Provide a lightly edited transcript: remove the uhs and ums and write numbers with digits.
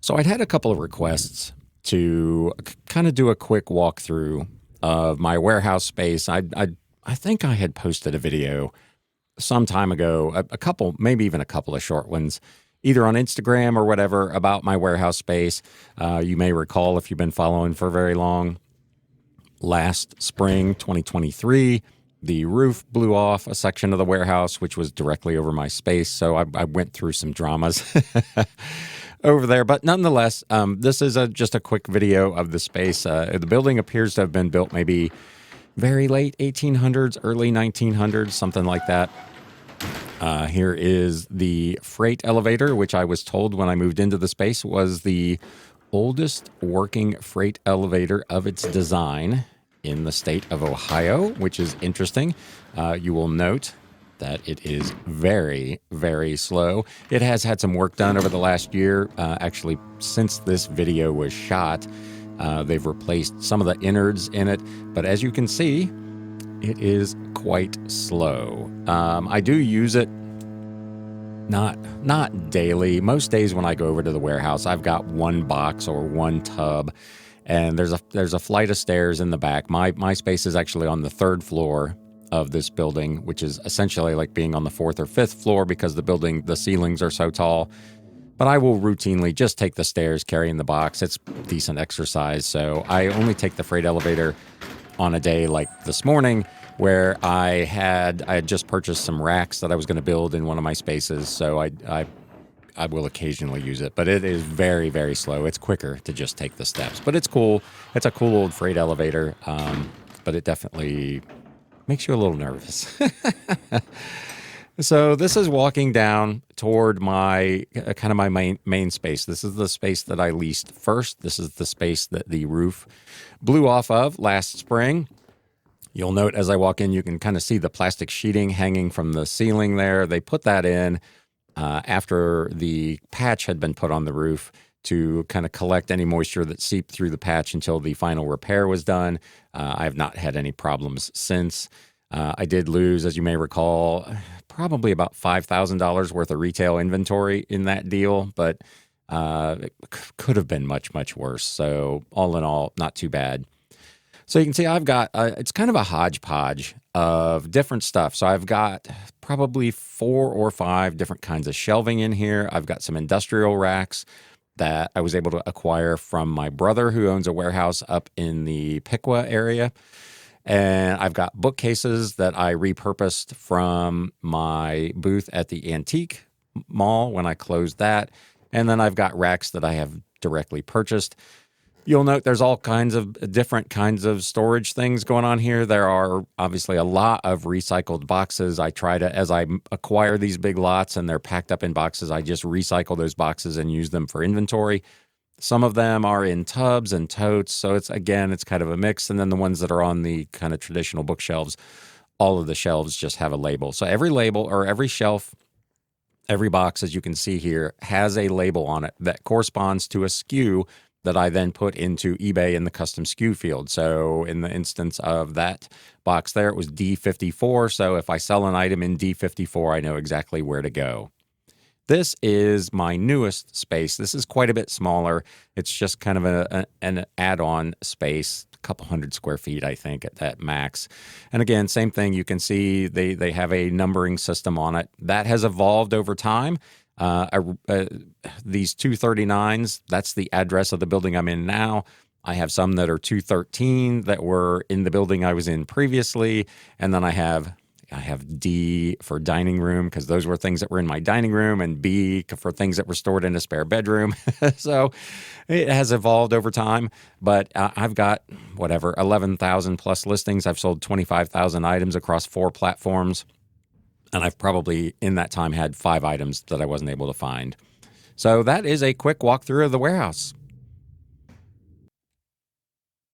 So I'd had a couple of requests to kind of do a quick walkthrough of my warehouse space. I think I had posted a video some time ago, a couple, maybe even a couple of short ones, either on Instagram or whatever, about my warehouse space. You may recall, if you've been following for very long, last spring, 2023, the roof blew off a section of the warehouse, which was directly over my space. So I went through some dramas over there. But nonetheless, this is just a quick video of the space. The building appears to have been built maybe very late 1800s, early 1900s, something like that. Here is the freight elevator, which I was told when I moved into the space was the oldest working freight elevator of its design in the state of Ohio, which is interesting. You will note that it is very, very slow. It has had some work done over the last year. Actually, since this video was shot, they've replaced some of the innards in it. But as you can see, it is quite slow. I do use it not daily. Most days when I go over to the warehouse, I've got one box or one tub, and there's a flight of stairs in the back. My space is actually on the third floor of this building, which is essentially like being on the fourth or fifth floor because the ceilings are so tall. But I will routinely just take the stairs carrying the box. It's decent exercise. So I only take the freight elevator on a day like this morning, where I had just purchased some racks that I was going to build in one of my spaces. So I will occasionally use it, but it is very, very slow. It's quicker to just take the steps, but it's cool. It's a cool old freight elevator, but it definitely makes you a little nervous. So this is walking down toward my kind of my main space. This is the space that I leased first. This is the space that the roof blew off of last spring. You'll note as I walk in, you can kind of see the plastic sheeting hanging from the ceiling there. They put that in after the patch had been put on the roof to kind of collect any moisture that seeped through the patch until the final repair was done. I have not had any problems since. I did lose, as you may recall, probably about $5,000 worth of retail inventory in that deal, but it could have been much, much worse. So all in all, not too bad. So you can see I've got, it's kind of a hodgepodge of different stuff. So I've got probably 4 or 5 different kinds of shelving in here. I've got some industrial racks that I was able to acquire from my brother, who owns a warehouse up in the Piqua area. And I've got bookcases that I repurposed from my booth at the antique mall when I closed that. And then I've got racks that I have directly purchased. You'll note there's all kinds of different kinds of storage things going on here. There are obviously a lot of recycled boxes. I try to, as I acquire these big lots and they're packed up in boxes, I just recycle those boxes and use them for inventory. Some of them are in tubs and totes, so it's kind of a mix. And then the ones that are on the kind of traditional bookshelves, all of the shelves just have a label. So every label or every shelf, every box, as you can see here, has a label on it that corresponds to a SKU that I then put into eBay in the custom SKU field. So in the instance of that box there, it was D54. So if I sell an item in D54, I know exactly where to go. This is my newest space. This is quite a bit smaller. It's just kind of an add-on space, a couple hundred square feet, I think, at that max. And again, same thing. You can see they have a numbering system on it. That has evolved over time. These 239s, that's the address of the building I'm in now. I have some that are 213 that were in the building I was in previously. And then I have D for dining room, because those were things that were in my dining room, and B for things that were stored in a spare bedroom. So it has evolved over time, but I've got 11,000 plus listings. I've sold 25,000 items across 4 platforms. And I've probably in that time had 5 items that I wasn't able to find. So that is a quick walkthrough of the warehouse.